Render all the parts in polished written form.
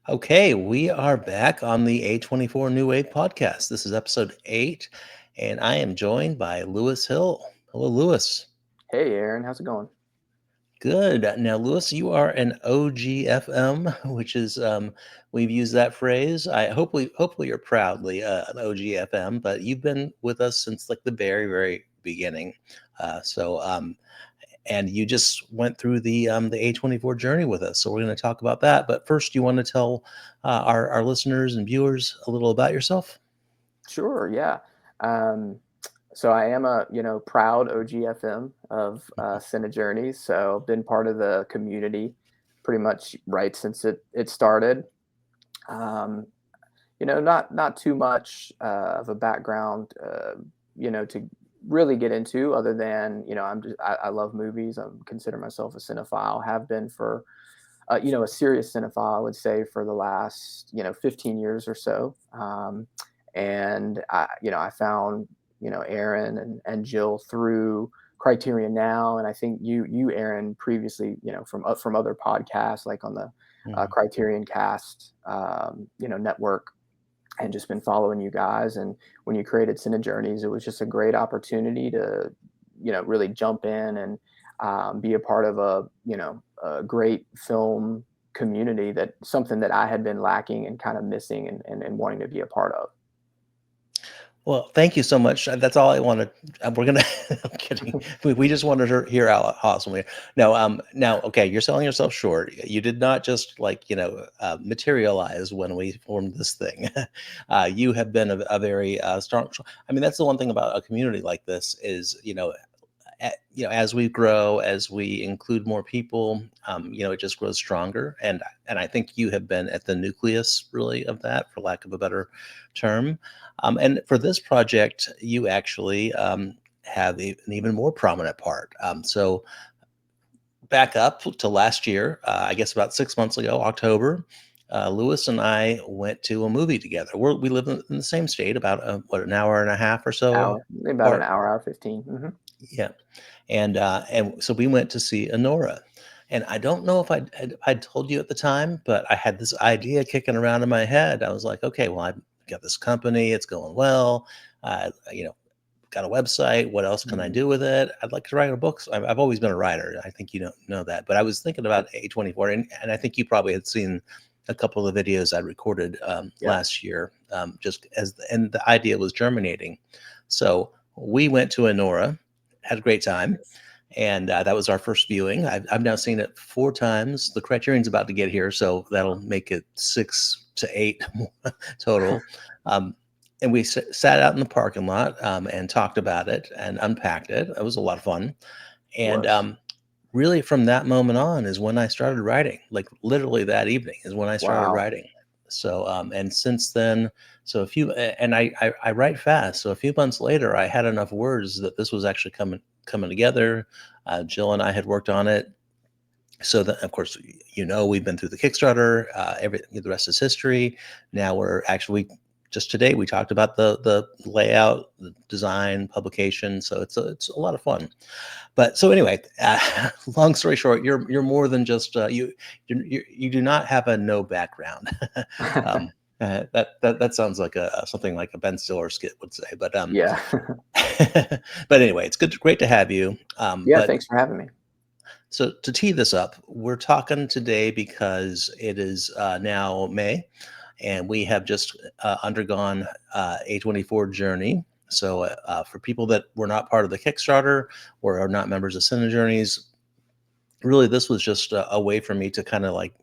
Okay, we are back on the A24 New Wave podcast. This is episode 8, and I am joined by Lewis Hill. Hello, Lewis. Hey Aaron, how's it going? Good. Now, Lewis, you are an OGFM, which is we've used that phrase. I hopefully you're proudly an OGFM, but you've been with us since like the very beginning. So and you just went through the A24 journey with us. So we're going to talk about that. But first, you want to tell our listeners and viewers a little about yourself? Sure, yeah. Um, so I am a proud OGFM of Cine Journeys. So been part of the community pretty much right since it started. Um, not too much of a background, to really get into other than I love movies. I consider myself a cinephile. Have been for a serious cinephile, I would say, for the last 15 years or so. And I found Aaron and Jill through Criterion Now, and I think you Aaron previously from other podcasts like on the Mhm. Criterion Cast network, and just been following you guys. And when you created Cine Journeys, it was just a great opportunity to really jump in and be a part of a great film community, that something that I had been lacking and kind of missing, and wanting to be a part of. Well, thank you so much. That's all I wanted. We're gonna. I'm kidding. We just wanted to hear how awesome we are. No, now, okay, you're selling yourself short. You did not just like materialize when we formed this thing. You have been a very strong. I mean, that's the one thing about a community like this is as we grow, as we include more people, it just grows stronger. And I think you have been at the nucleus really of that, for lack of a better term. And for this project, you actually have an even more prominent part. So back up to last year, I guess about 6 months ago, October. Lewis and I went to a movie together. We live in the same state, about an hour and a half or so Hour, about an apart. hour 15. Yeah, and so we went to see Honora. And I don't know if I'd told you at the time, but I had this idea kicking around in my head. I was like, okay, well, I've got this company, it's going well. You know, got a website. What else can I Hmm. do with it? I'd like to write a book. So I've always been a writer. I think you don't know that, but I was thinking about A24, and I think you probably had seen a couple of videos I recorded Yeah. last year, and the idea was germinating. So we went to Honora, had a great time, and that was our first viewing. I've now seen it 4 times. The Criterion's about to get here, so that'll make it 6 to 8 total. Um, and we sat out in the parking lot and talked about it and unpacked it. It was a lot of fun. And Was. really, from that moment on, is when I started writing. Like literally that evening is when I started Wow. writing. So and since then, so and I write fast. So a few months later, I had enough words that this was actually coming together. Jill and I had worked on it. So that, of course, we've been through the Kickstarter. The rest is history. Now we're actually just today we talked about the layout, the design, publication. So it's a lot of fun. But so anyway, long story short, you're more than just you do not have a no background. um, that sounds like a something like a Ben Stiller skit would say. But Yeah. but anyway, it's great to have you. Yeah. But Thanks for having me. so to tee this up, we're talking today because it is now May, and we have just undergone A24 journey. So for people that were not part of the Kickstarter or are not members of Cine Journeys, really this was just a way for me to kind of like,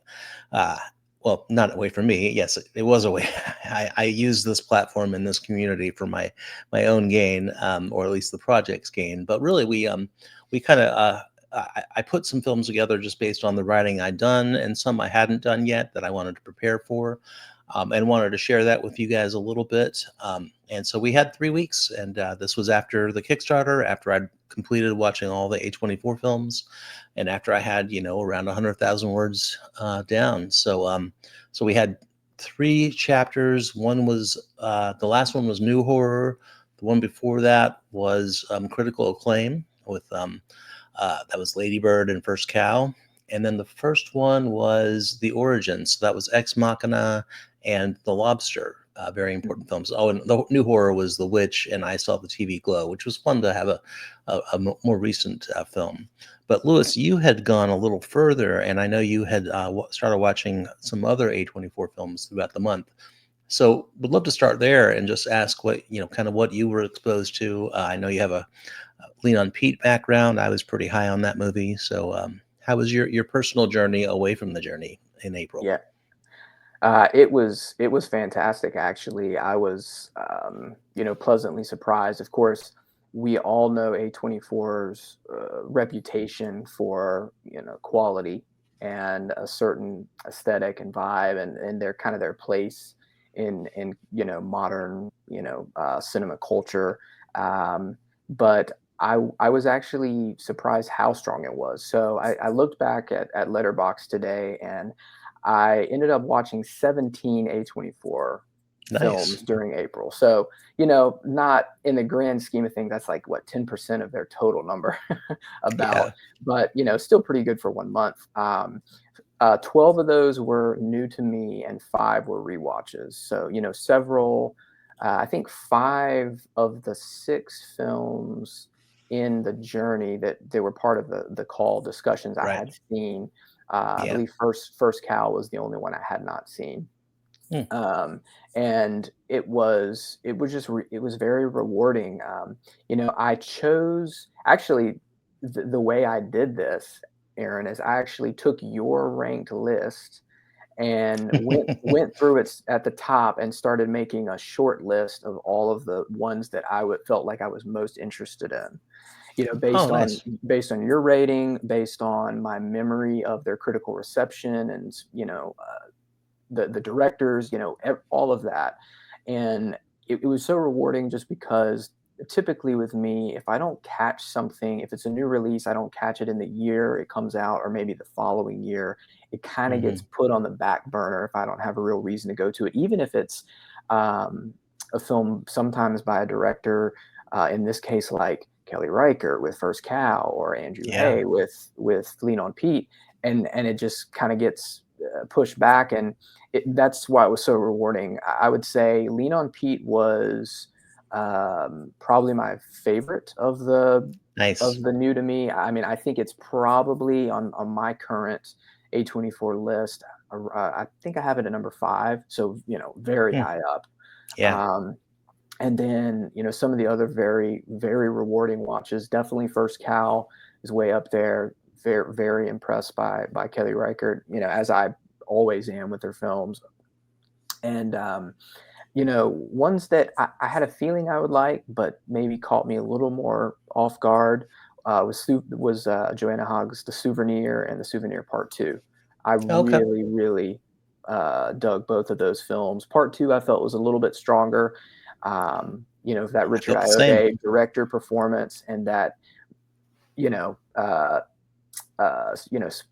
uh, well, not a way for me. Yes, it was a way. I use this platform and this community for my own gain, or at least the project's gain. But really, we kind of I put some films together just based on the writing I'd done and some I hadn't done yet that I wanted to prepare for, and wanted to share that with you guys a little bit. And so we had 3 weeks, and this was after the Kickstarter, after I'd completed watching all the A24 films, and after I had around 100,000 words down. So we had 3 chapters. One was the last one was new horror. The one before that was critical acclaim with that was Lady Bird and First Cow. and then the first one was The Origin. So that was Ex Machina and The Lobster. Very important films. Oh, and the new horror was The Witch and I Saw the TV Glow, which was fun to have more recent film. But Lewis, you had gone a little further, and I know you had started watching some other A24 films throughout the month. So, would love to start there and just ask what kind of what you were exposed to. I know you have a Lean on Pete background. I was pretty high on that movie. So, how was your personal journey away from the journey in April? Yeah. It was fantastic actually. I was pleasantly surprised. Of course, we all know A24's reputation for quality and a certain aesthetic and vibe, and their kind of their place in modern cinema culture. But I was actually surprised how strong it was. So I looked back at Letterbox today, and I ended up watching 17 A24 films Nice. during April. So, not in the grand scheme of things, that's like what, 10% of their total number about, Yeah. but, still pretty good for 1 month. 12 of those were new to me and five were rewatches. So, I think five of the six films in the journey that they were part of the call discussions I Right. had seen. I Yeah. believe first cow was the only one I had not seen. Hmm. um, and it was very rewarding. I chose actually the way I did this, Aaron, is I actually took your ranked list and went through it at the top and started making a short list of all of the ones that I would felt like I was most interested in. Oh, Based on nice. your rating, based on my memory of their critical reception, and the directors, all of that. And it was so rewarding just because typically with me, if I don't catch something, if it's a new release, I don't catch it in the year it comes out or maybe the following year, it kind of gets Hmm. put on the back burner if I don't have a real reason to go to it, even if it's um, a film sometimes by a director, in this case, like Kelly Riker with First Cow or Andrew Yeah. Hay with Lean on Pete, and it just kind of gets pushed back, and that's why it was so rewarding. I would say Lean on Pete was probably my favorite Nice. of the new to me. I mean, I think it's probably on my current A24 list. I think I have it at number five, so very Hmm. high up. Yeah. Um, and then some of the other very very rewarding watches. Definitely First Cow is way up there. Very very impressed by Kelly Reichert. As I always am with her films. And ones that I had a feeling I would like, but maybe caught me a little more off guard, was Joanna Hogg's The Souvenir and The Souvenir Part Two. I Okay. really, really dug both of those films. Part Two I felt was a little bit stronger. That I Richard felt the same. Ayoade director performance, and that you know, uh,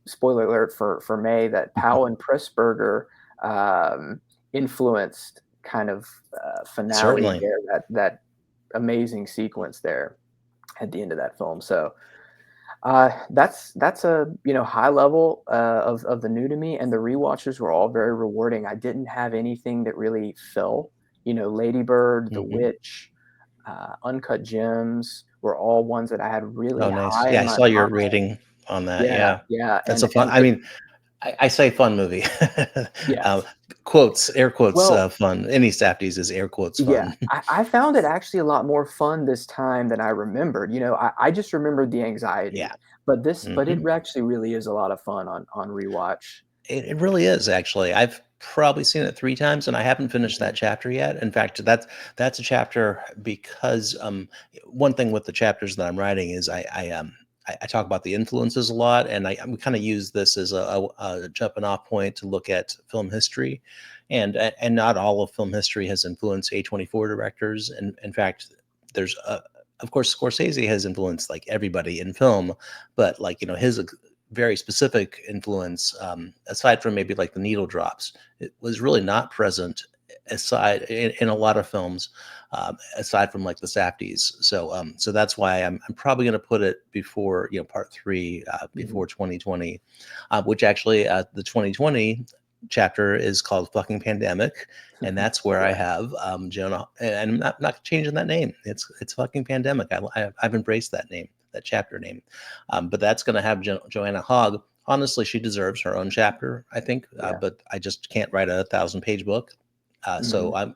spoiler alert for May, that Powell and Pressburger um, influenced kind of finale Certainly. there, that amazing sequence there at the end of that film. So that's a high level of the new to me, and the rewatches were all very rewarding. I didn't have anything that really fell. Lady Bird, The Hmm. Witch, Uncut Gems were all ones that I had really Oh, nice. high Yeah, in I my saw your mind. rating on that. Yeah, Yeah, yeah, that's a fun. and I mean, I say fun movie. um, yes. quotes, air quotes, Well, fun. Any Safdies is air quotes yeah, fun. I found it actually a lot more fun this time than I remembered. I just remembered the anxiety, Yeah. but it Hmm. actually really is a lot of fun on rewatch. It really is actually. I've probably seen it 3 times, and I haven't finished Mhm. that chapter yet. In fact, that's a chapter because, one thing with the chapters that I'm writing is I talk about the influences a lot, and we kinda use this as a jumping off point to look at film history, and not all of film history has influenced A24 directors, and in fact, there's of course, Scorsese has influenced, like, everybody in film, but, like, his very specific influence, aside from maybe like the needle drops, it was really not present aside in a lot of films, aside from like the Safdies. So that's why I'm probably going to put it before, part three, Mhm. before 2020, which actually the 2020 chapter is called "Fucking Pandemic," and that's where I Yeah, have Jonah, and I'm not changing that name. It's "Fucking Pandemic." I've embraced that name, that chapter name, but that's going to have Joanna Hogg. Honestly, she deserves her own chapter, I think, yeah. but I just can't write a 1,000-page book. Mhm.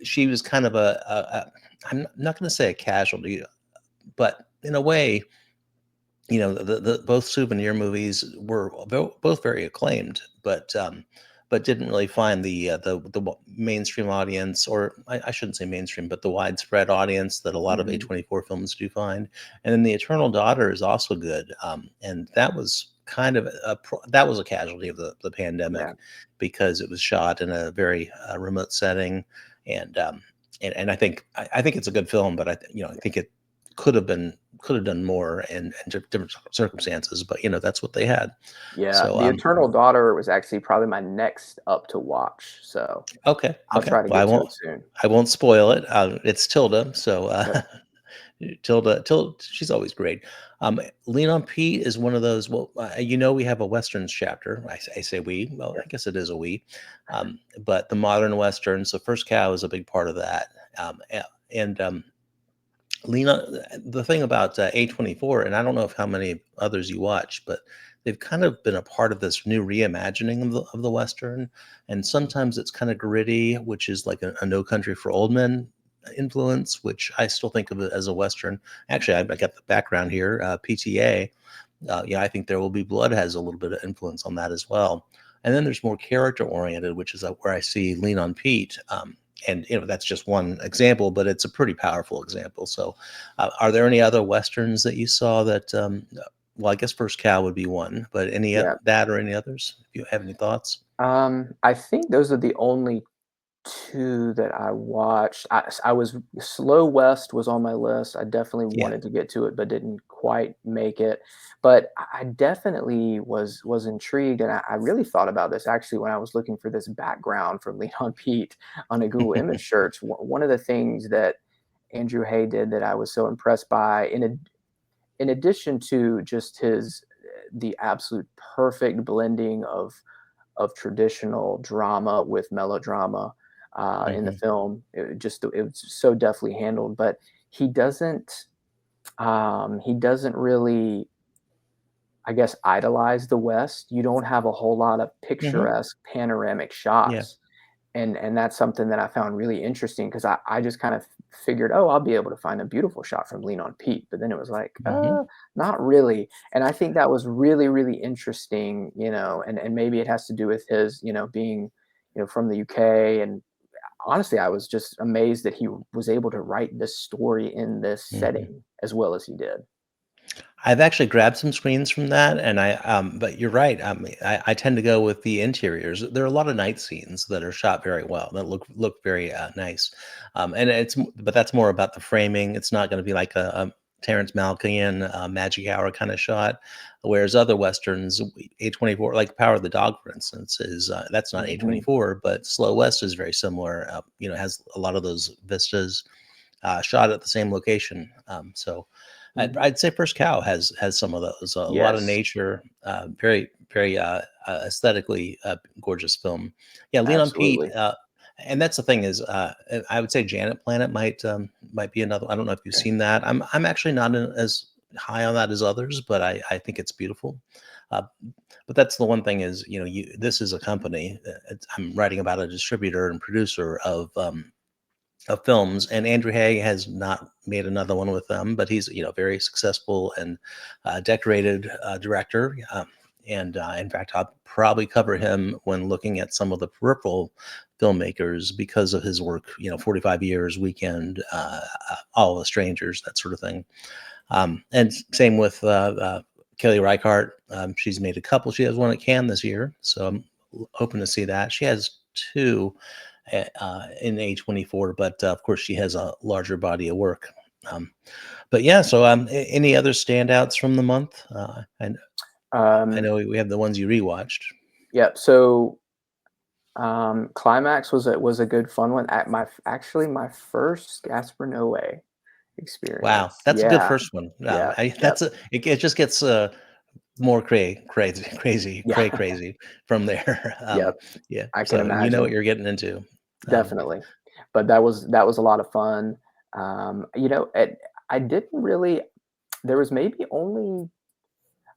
She was kind of I'm not going to say a casualty, but in a way, the both souvenir movies were both very acclaimed, but didn't really find the mainstream audience, or I shouldn't say mainstream, but the widespread audience that a lot of Mhm. A24 films do find. And then The Eternal Daughter is also good, and that was kind of that was a casualty of the Yeah. pandemic because it was shot in a very remote setting, and and I think it's a good film, but I think it could have been could have done more in different circumstances, but that's what they had. Yeah, So The Eternal Daughter was actually probably my next up to watch, so okay, I'll okay. try to Well, get to it soon. I won't spoil it. It's Tilda, so Yep, Tilda, she's always great. Lean on Pete is one of those. Well, we have a westerns chapter. I say we. Well, I yep, guess it is a we, but the modern westerns. So First Cow is a big part of that, and Lena, the thing about A24, and I don't know if how many others you watch, but they've kind of been a part of this new reimagining of the Western. And sometimes it's kind of gritty, which is like a No Country for Old Men influence, which I still think of it as a Western. Actually, I got the background here, PTA. Yeah, I think There Will Be Blood has a little bit of influence on that as well. And then there's more character oriented, which is where I see Lean on Pete. And that's just one example, but it's a pretty powerful example. So, are there any other westerns that you saw that? Well, I guess First Cow would be one, but yeah. that or any others? If you have any thoughts? I think those are the only 2 that I watched. I was Slow West was on my list. I definitely Yeah. wanted to get to it, but didn't quite make it. But I definitely was intrigued, and I really thought about this actually when I was looking for this background for Lean on Pete on a Google image search. One of the things that Andrew Hay did that I was so impressed by, in addition to just his the absolute perfect blending of traditional drama with melodrama in the Hmm. film. It was so deftly handled, but he doesn't he doesn't really, I guess, idolize the West. You don't have a whole lot of Hmm. picturesque panoramic Yeah. shots, and that's something that I found really interesting because I just kind of figured, oh, I'll be able to find a beautiful shot from Lean on Pete, but then it was like, Hmm. not really. And I think that was really really interesting, and maybe it has to do with his, being, from the UK. And honestly, I was just amazed that he was able to write this story in this Hmm. setting as well as he did. I've actually grabbed some screens from that, and but you're right. I tend to go with the interiors. There are a lot of night scenes that are shot very well, that look very nice, and but that's more about the framing. It's not going to be like a Terrence Malick Magic Hour kind of shot, whereas other westerns, A24, like Power of the Dog, for instance, is that's not Hmm. A24, but Slow West is very similar. Has a lot of those vistas shot at the same location. So Hmm. I'd say First Cow has some of those. A lot of Yes, nature, very aesthetically gorgeous film. Yeah, Lean on Pete. absolutely. And that's the thing is, I would say Janet Planet might be another. I don't know if you've Okay. seen that. I'm actually not as high on that as others, but I think it's beautiful. Uh, but that's the one thing is, this is a company. I'm writing about a distributor and producer of films, and Andrew Hay has not made another one with them, but he's very successful and decorated director. And in fact, I'll probably cover him when looking at some of the peripheral filmmakers because of his work. 45 Years, Weekend, All the Strangers, that sort of thing. And same with Kelly Reichardt. She's made a couple. She has one at Cannes this year, so I'm hoping to see that. She has two in A24, but of course she has a larger body of work. Um, but yeah, so any other standouts from the month? I Um, know we have the ones you rewatched. yeah. So Climax was a good fun one. At my actually my first Gaspar Noé Wow, experience. that's a good Yeah, first one. yeah, I yep, that's a it just gets, more yeah, crazy from there. yep. Yeah, I can so you know what imagine. you're getting into. Um, Definitely. But that was a lot of fun. I didn't really there was maybe only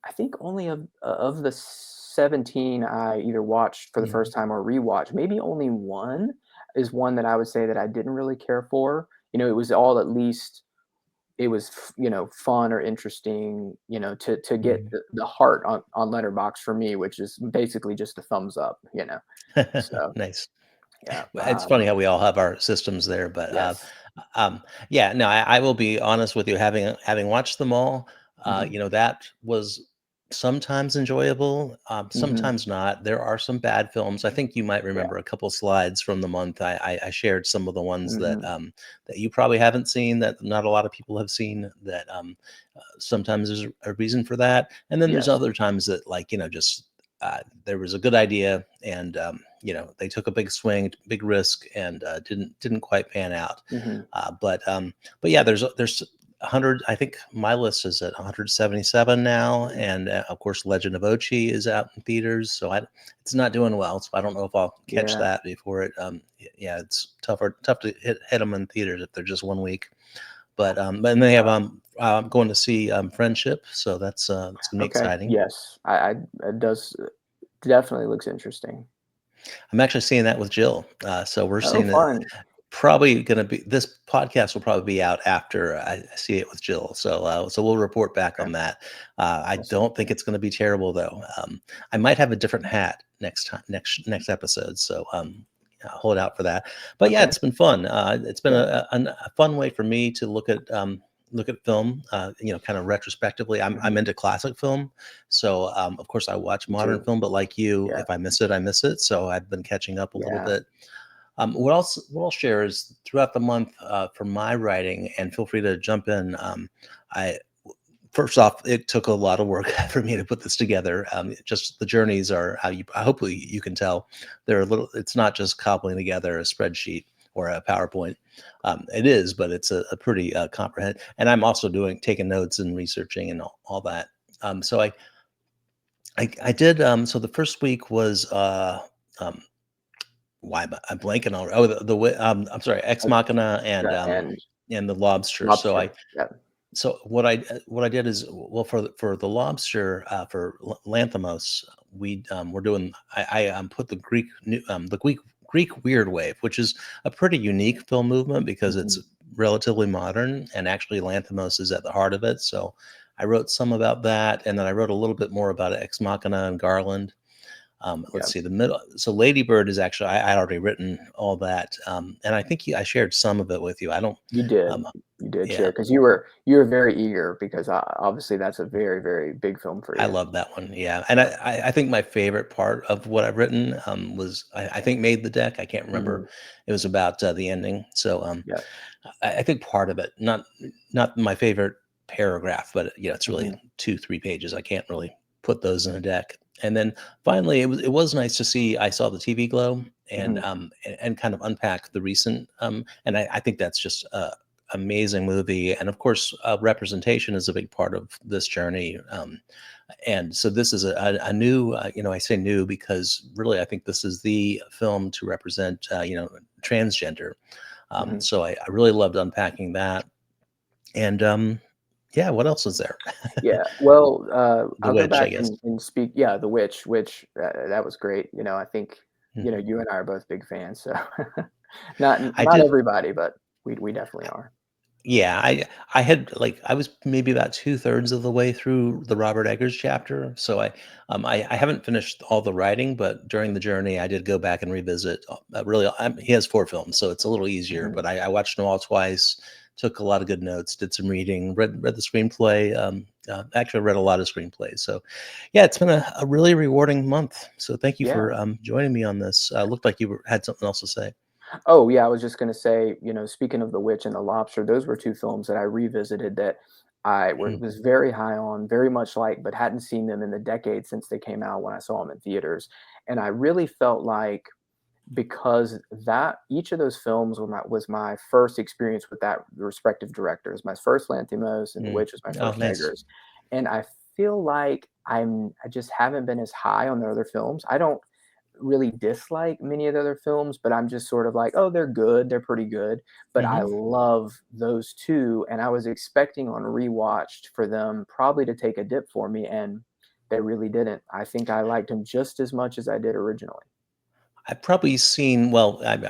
I think only of the 17 I either watched for the mhm, first time or rewatched, maybe only one is one that I would say that I didn't really care for. It was all at least it was fun or interesting, to get mhm. the heart on Letterbox for me, which is basically just a thumbs up. So, Nice. yeah, Well, it's funny how we all have our systems there, but, yes. yeah, no, I will be honest with you, having watched them all, Mhm. that was sometimes enjoyable, Mhm. sometimes not. There are some bad films. I think you might Yeah. remember a couple slides from the month. I shared some of the ones Mhm. that you probably haven't seen, that not a lot of people have seen, that, sometimes there's a reason for that, and then there's Yes. other times that, like, just, there was a good idea, and they took a big swing, big risk, and didn't quite pan out. Mhm. But yeah, there's 100. I think my list is at 177 now, Mhm. and of course, Legend of Ochi is out in theaters, so it's not doing well. So I don't know if I'll catch Yeah. that before it. Yeah, it's tough to hit them in theaters if they're just 1 week. But and they have Uh, I'm going to see Friendship, so that's gonna be okay. exciting. Yes. It does definitely looks interesting. I'm actually seeing that with Jill. So we're Oh, seeing it. fun. Probably gonna be this podcast will probably be out after I see it with Jill, so we'll report back on Okay. that. I Awesome. don't think it's gonna be terrible though. I might have a different hat next time, next episode, so hold out for that. But yeah, Okay. it's been fun. It's been Yeah. a fun way for me to look at film, kind of retrospectively. I'm Mhm. into classic film, so of course I watch Me modern too. film, but like you, Yeah. if I miss it, I miss it. So I've been catching up a little Yeah. bit. What I'll share is throughout the month for my writing, and feel free to jump in. I First off, it took a lot of work for me to put this together. Just the journeys are how you hopefully you can tell they're a little. It's not just cobbling together a spreadsheet or a PowerPoint. It is, but it's a pretty comprehend. And I'm also taking notes and researching and all that. So I did. So the first week was um, why am I'm blanking on I'm sorry, Ex Uh, Machina and and The Lobster. lobster. Yeah. So what I did is, well, for The Lobster, for Lanthimos, we're doing I put the Greek Weird Wave, which is a pretty unique film movement because it's Mhm. relatively modern, and actually Lanthimos is at the heart of it. So I wrote some about that, and then I wrote a little bit more about Ex Machina and Garland. Let's Yeah. see, the middle. So Ladybird is actually I already written all that, and I think I shared some of it with you. I don't. You did. Um, You did yeah, share because you were very eager because, obviously, that's a very, very big film for I you. love that one. Yeah, and Yep. I think my favorite part of what I've written was I think made the deck. I can't remember. Mhm. It was about the ending. So Yep. I think part of it, not my favorite paragraph, but it's really Mhm. 2 3 pages. I can't really put those in a deck. And then finally, it was nice to see. I saw the TV glow Mhm. and kind of unpack the recent. And I think that's just a amazing movie. And of course, representation is a big part of this journey. And so this is a new. I say new because really, I think this is the film to represent. Transgender. Mhm. So I really loved unpacking that. And yeah, what else is there? Yeah. Well, The I'll go Witch, I back guess. and speak. Yeah, The Witch, which that was great. I think Mhm. you and I are both big fans. So not I not did. everybody, but we definitely are. Yeah, I had like I was maybe about 2/3 of the way through the Robert Eggers chapter, so I haven't finished all the writing, but during the journey, I did go back and revisit. Really, he has 4 films, so it's a little easier. Mhm. But I watched them all twice, took a lot of good notes, did some reading, read the screenplay. Actually, read a lot of screenplays. So, yeah, it's been a really rewarding month. So, thank you Yeah. for joining me on this. Looked like had something else to say. Oh, yeah, I was just gonna say, speaking of The Witch and The Lobster, those were 2 films that I revisited that Mm, was very high on, very much like, but hadn't seen them in the decade since they came out when I saw them in theaters, and I really felt like because that each of those films was my first experience with that respective directors. My first Lanthimos and The Mm. Witch was my Oh, first nice. Eggers, and I feel like I just haven't been as high on their other films. I don't really dislike many of the other films, but I'm just sort of like, oh, they're good, they're pretty good. But I Mhm. love those two, and I was expecting on rewatched for them probably to take a dip for me, and they really didn't. I think I liked them just as much as I did originally. I've probably seen well, I've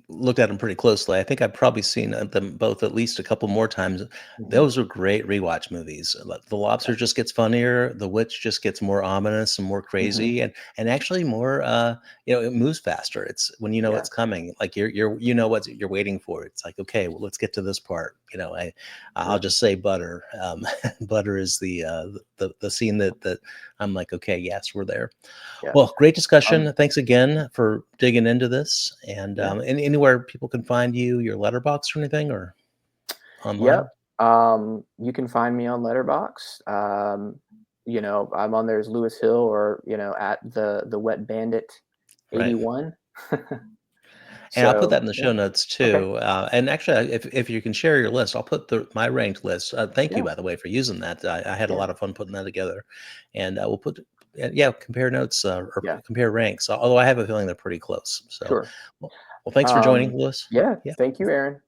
looked at them pretty closely. I think I've probably seen, them both at least a couple more times. Mhm. Those are great rewatch movies. The Yeah. Lobster just gets funnier, The Witch just gets more ominous and more Mhm. crazy, and actually more, it moves faster. It's when you know Yeah. it's coming, like, you know what you're waiting for. It's like, "Okay, well, let's get to this part." I'll Yeah. just say Butter. Butter is the scene that I'm like, "Okay, yes, we're there." Yeah. Well, great Um, discussion. Thanks again for digging into this. And yeah. anywhere people can find you, your letterbox or anything, or Yep. online, You can find me on Letterbox. I'm on there as Lewis Hill or, at the Wet Bandit right? 81. And I'll put So, that in the show yeah. notes Okay. too. And actually, if you can share your list, I'll put my ranked list. Thank you, Yeah. by the way, for using that. I had a Yeah. lot of fun putting that together, and we'll put yeah, compare notes, or Yeah. compare ranks. Although I have a feeling they're pretty close. So, Sure. well, thanks for joining, Lewis. Yeah. Yeah. Thank you, Aaron.